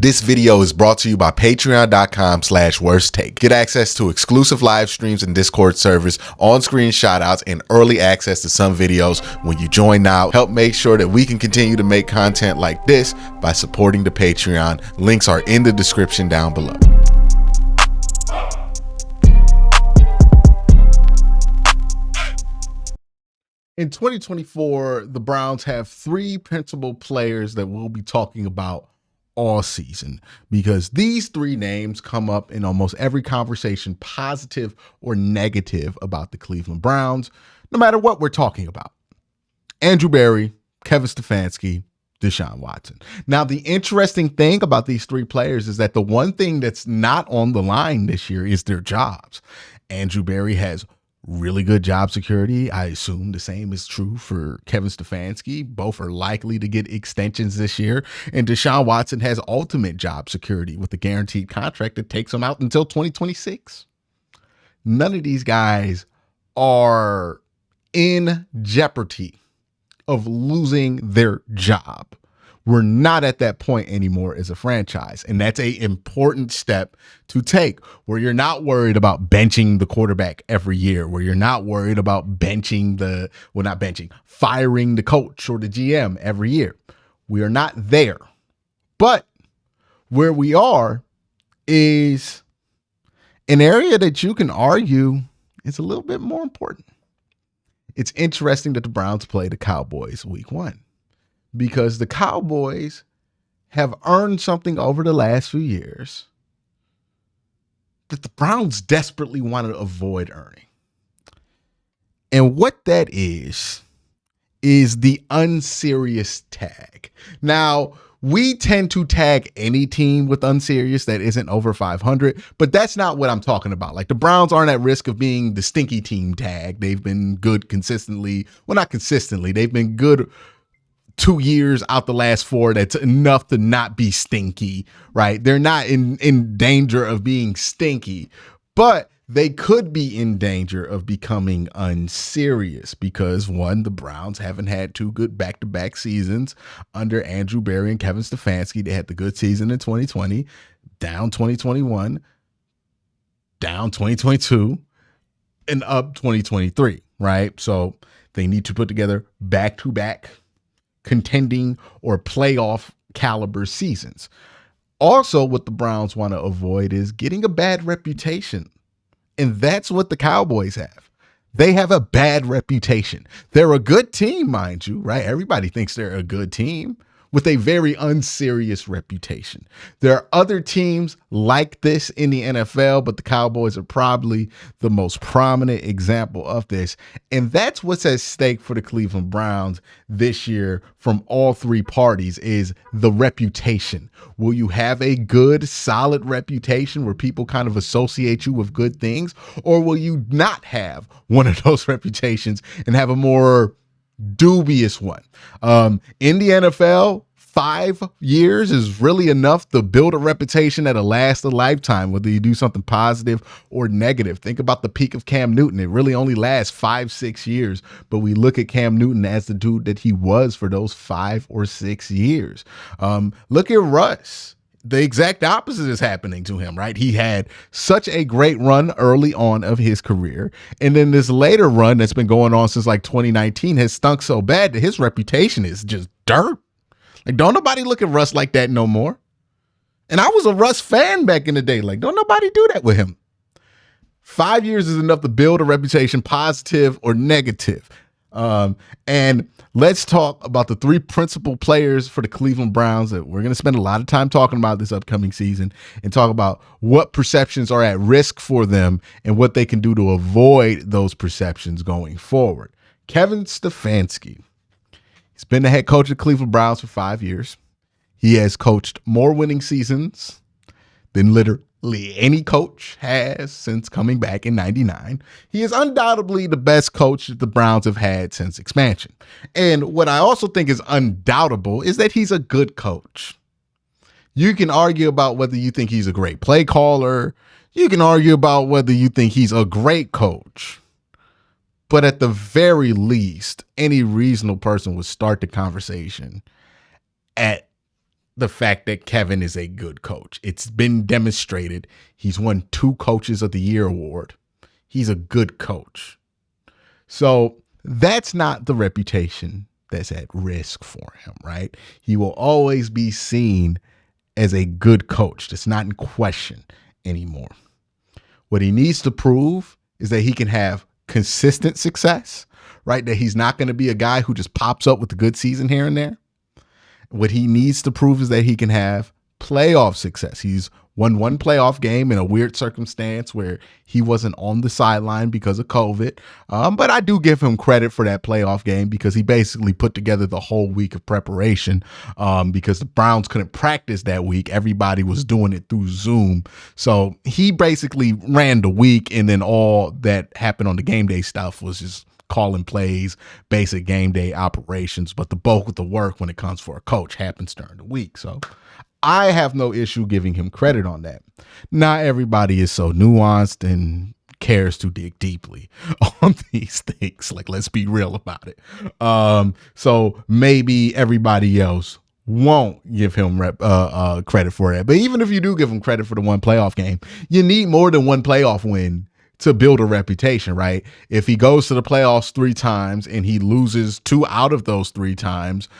This video is brought to you by patreon.com/worsttake. Get access to exclusive live streams and Discord servers, on-screen shoutouts, and early access to some videos when you join now. Help make sure that we can continue to make content like this by supporting the Patreon. Links are in the description down below. In 2024, the Browns have three principal players that we'll be talking about all season, because these three names come up in almost every conversation, positive or negative, about the Cleveland Browns, no matter what we're talking about. Andrew Berry, Kevin Stefanski, Deshaun Watson. Now, the interesting thing about these three players is that the one thing that's not on the line this year is their jobs. Andrew Berry has really good job security. I assume the same is true for Kevin Stefanski. Both are likely to get extensions this year. And Deshaun Watson has ultimate job security with a guaranteed contract that takes him out until 2026. None of these guys are in jeopardy of losing their job. We're not at that point anymore as a franchise. And that's an important step to take, where you're not worried about benching the quarterback every year, where you're not worried about firing the coach or the GM every year. We are not there. But where we are is an area that you can argue is a little bit more important. It's interesting that the Browns play the Cowboys week 1. Because the Cowboys have earned something over the last few years that the Browns desperately want to avoid earning. And what that is the unserious tag. Now, we tend to tag any team with unserious that isn't over 500, but that's not what I'm talking about. Like, the Browns aren't at risk of being the stinky team tag. They've been good consistently. Well, not consistently. They've been good 2 years out the last 4. That's enough to not be stinky, right? They're not in danger of being stinky, but they could be in danger of becoming unserious because, one, the Browns haven't had 2 good back-to-back seasons under Andrew Berry and Kevin Stefanski. They had the good season in 2020, down 2021, down 2022, and up 2023, right? So they need to put together back-to-back contending or playoff caliber seasons. Also, what the Browns want to avoid is getting a bad reputation. And that's what the Cowboys have. They have a bad reputation. They're a good team, mind you, right? Everybody thinks they're a good team with a very unserious reputation. There are other teams like this in the NFL, but the Cowboys are probably the most prominent example of this. And that's what's at stake for the Cleveland Browns this year from all three parties, is the reputation. Will you have a good, solid reputation where people kind of associate you with good things? Or will you not have one of those reputations and have a more dubious one? In the NFL, 5 years is really enough to build a reputation that'll last a lifetime, whether you do something positive or negative. Think about the peak of Cam Newton. It really only lasts 5-6 years, but we look at Cam Newton as the dude that he was for those 5 or 6 years. Look at Russ. The exact opposite is happening to him, right? He had such a great run early on of his career. And then this later run that's been going on since like 2019 has stunk so bad that his reputation is just dirt. Like, don't nobody look at Russ like that no more. And I was a Russ fan back in the day. Like, don't nobody do that with him. 5 years is enough to build a reputation, positive or negative. And let's talk about the three principal players for the Cleveland Browns that we're going to spend a lot of time talking about this upcoming season, and talk about what perceptions are at risk for them and what they can do to avoid those perceptions going forward. Kevin Stefanski. He's been the head coach of the Cleveland Browns for 5 years. He has coached more winning seasons than literally any coach has since coming back in 99. He is undoubtedly the best coach that the Browns have had since expansion. And what I also think is undoubtable is that he's a good coach. You can argue about whether you think he's a great play caller. You can argue about whether you think he's a great coach. But at the very least, any reasonable person would start the conversation at the fact that Kevin is a good coach. It's been demonstrated. He's won 2 Coaches of the Year award. He's a good coach. So that's not the reputation that's at risk for him, right? He will always be seen as a good coach. That's not in question anymore. What he needs to prove is that he can have consistent success, right? That he's not going to be a guy who just pops up with a good season here and there. What he needs to prove is that he can have playoff success. He's won 1 playoff game in a weird circumstance where he wasn't on the sideline because of COVID. But I do give him credit for that playoff game because he basically put together the whole week of preparation because the Browns couldn't practice that week. Everybody was doing it through Zoom. So he basically ran the week, and then all that happened on the game day stuff was just calling plays, basic game day operations. But the bulk of the work when it comes for a coach happens during the week. So I have no issue giving him credit on that. Not everybody is so nuanced and cares to dig deeply on these things. Like, let's be real about it. So maybe everybody else won't give him credit for that. But even if you do give him credit for the 1 playoff game, you need more than 1 playoff win to build a reputation, right? If he goes to the playoffs 3 times and he loses 2 out of those 3 times,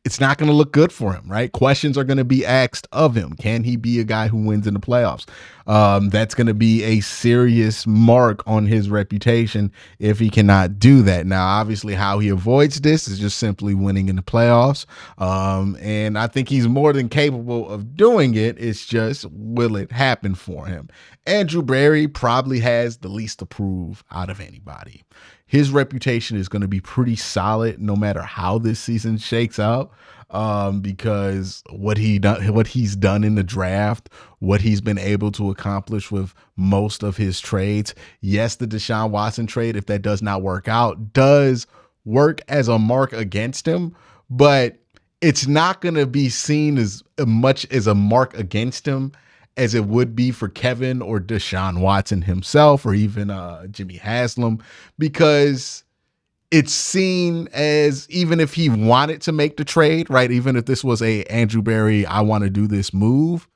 it's not going to look good for him, right? Questions are going to be asked of him. Can he be a guy who wins in the playoffs? That's going to be a serious mark on his reputation if he cannot do that. Now, obviously, how he avoids this is just simply winning in the playoffs. And I think he's more than capable of doing it. It's just, will it happen for him? Andrew Berry probably has the least to prove out of anybody. His reputation is going to be pretty solid no matter how this season shakes out, because what he's done in the draft, what he's been able to accomplish with most of his trades. Yes, the Deshaun Watson trade, if that does not work out, does work as a mark against him, but it's not going to be seen as much as a mark against him as it would be for Kevin or Deshaun Watson himself, or even Jimmy Haslam, because it's seen as, even if he wanted to make the trade, right? Even if this was a Andrew Berry, I want to do this move,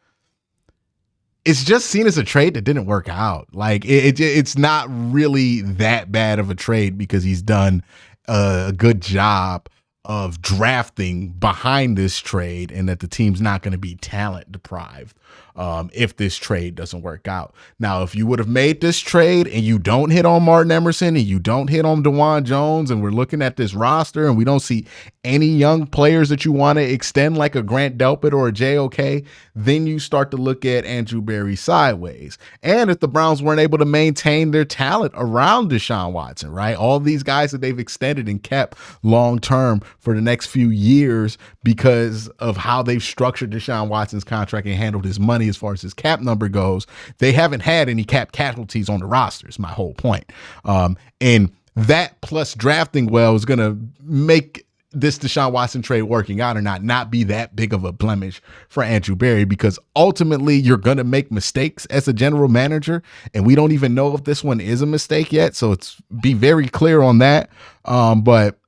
it's just seen as a trade that didn't work out. Like it's not really that bad of a trade because he's done a good job of drafting behind this trade, and that the team's not going to be talent deprived if this trade doesn't work out. Now, if you would have made this trade and you don't hit on Martin Emerson and you don't hit on DeJuan Jones, and we're looking at this roster and we don't see any young players that you want to extend like a Grant Delpit or a JOK, then you start to look at Andrew Berry sideways. And if the Browns weren't able to maintain their talent around Deshaun Watson, right? All these guys that they've extended and kept long-term for the next few years because of how they've structured Deshaun Watson's contract and handled his money as far as his cap number goes, they haven't had any cap casualties on the roster, is my whole point. And that plus drafting well is going to make this Deshaun Watson trade working out or not be that big of a blemish for Andrew Berry, because ultimately you're going to make mistakes as a general manager, and we don't even know if this one is a mistake yet. So be very clear on that. But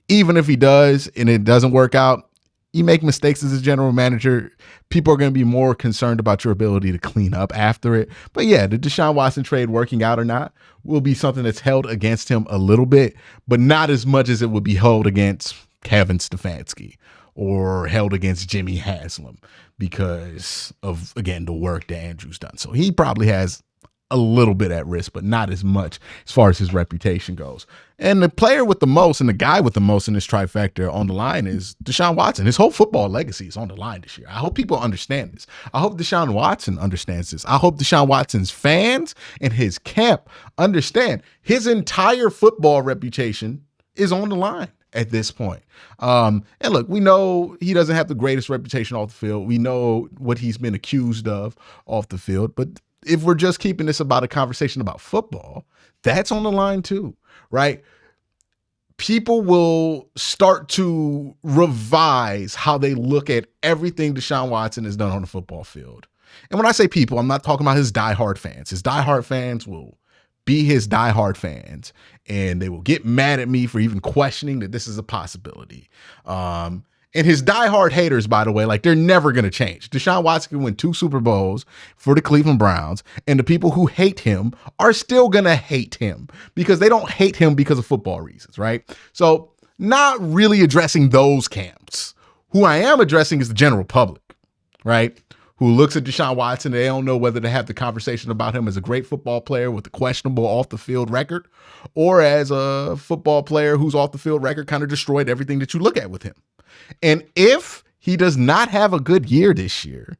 even if he does and it doesn't work out, you make mistakes as a general manager, people are going to be more concerned about your ability to clean up after it. But yeah, the Deshaun Watson trade working out or not will be something that's held against him a little bit, but not as much as it would be held against Kevin Stefanski or held against Jimmy Haslam because of, again, the work that Andrew's done. So he probably has a little bit at risk, but not as much as far as his reputation goes. And the player with the most and the guy with the most in this trifecta on the line is Deshaun Watson. His whole football legacy is on the line this year. I hope people understand this. I hope Deshaun Watson understands this. I hope Deshaun Watson's fans and his camp understand his entire football reputation is on the line at this point. And look, we know he doesn't have the greatest reputation off the field. We know what he's been accused of off the field, but if we're just keeping this about a conversation about football, that's on the line too, right? People will start to revise how they look at everything Deshaun Watson has done on the football field. And when I say people, I'm not talking about his diehard fans. His diehard fans will be his diehard fans, and they will get mad at me for even questioning that this is a possibility. And his diehard haters, by the way, like they're never going to change. Deshaun Watson can win 2 Super Bowls for the Cleveland Browns, and the people who hate him are still going to hate him because they don't hate him because of football reasons, right? So not really addressing those camps. Who I am addressing is the general public, right? Who looks at Deshaun Watson, they don't know whether to have the conversation about him as a great football player with a questionable off-the-field record or as a football player whose off-the-field record kind of destroyed everything that you look at with him. And if he does not have a good year this year,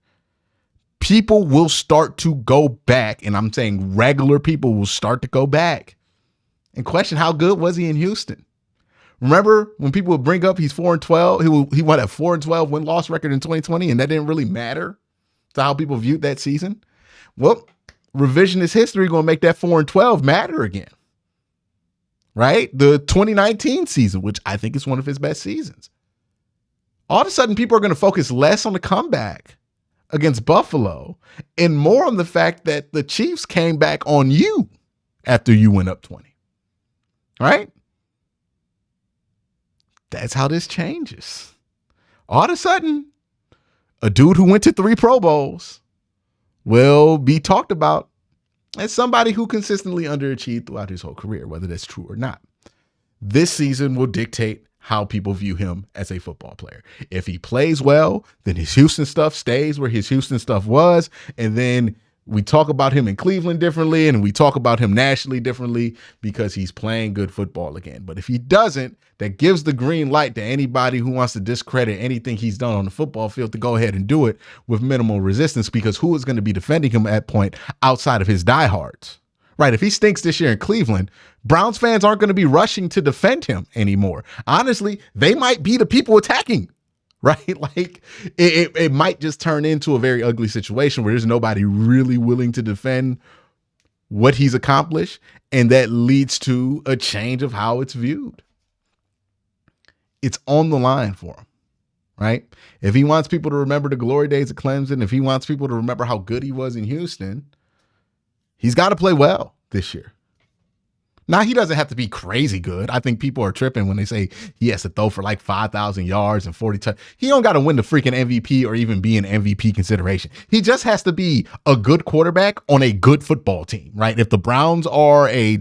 people will start to go back, and I'm saying regular people will start to go back and question how good was he in Houston. Remember when people would bring up he's 4-12, he won a 4-12 win-loss record in 2020, and that didn't really matter to how people viewed that season? Well, revisionist history going to make that 4-12 matter again, right? The 2019 season, which I think is one of his best seasons. All of a sudden, people are going to focus less on the comeback against Buffalo and more on the fact that the Chiefs came back on you after you went up 20. Right? That's how this changes. All of a sudden, a dude who went to 3 Pro Bowls will be talked about as somebody who consistently underachieved throughout his whole career, whether that's true or not. This season will dictate how people view him as a football player. If he plays well, then his Houston stuff stays where his Houston stuff was. And then we talk about him in Cleveland differently and we talk about him nationally differently because he's playing good football again. But if he doesn't, that gives the green light to anybody who wants to discredit anything he's done on the football field to go ahead and do it with minimal resistance, because who is going to be defending him at that point outside of his diehards? Right. If he stinks this year in Cleveland, Browns fans aren't going to be rushing to defend him anymore. Honestly, they might be the people attacking, right? Like it might just turn into a very ugly situation where there's nobody really willing to defend what he's accomplished. And that leads to a change of how it's viewed. It's on the line for him, right? If he wants people to remember the glory days of Clemson, if he wants people to remember how good he was in Houston, he's got to play well this year. Now, he doesn't have to be crazy good. I think people are tripping when they say he has to throw for like 5,000 yards and 40 touchdowns. He don't got to win the freaking MVP or even be an MVP consideration. He just has to be a good quarterback on a good football team, right? If the Browns are a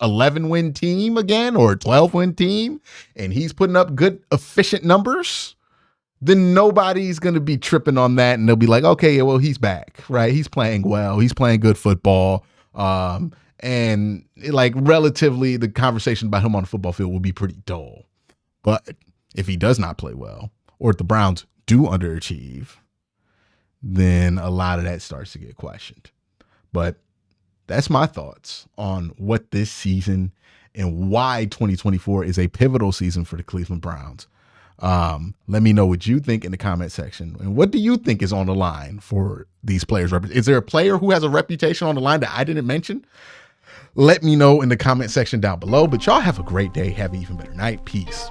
11-win team again or a 12-win team and he's putting up good, efficient numbers, then nobody's going to be tripping on that. And they'll be like, okay, well, he's back, right? He's playing well. He's playing good football. And like relatively the conversation about him on the football field will be pretty dull. But if he does not play well, or if the Browns do underachieve, then a lot of that starts to get questioned. But that's my thoughts on what this season and why 2024 is a pivotal season for the Cleveland Browns. Let me know what you think in the comment section. And what do you think is on the line for these players? Is there a player who has a reputation on the line that I didn't mention? Let me know in the comment section down below. But y'all have a great day. Have an even better night. Peace.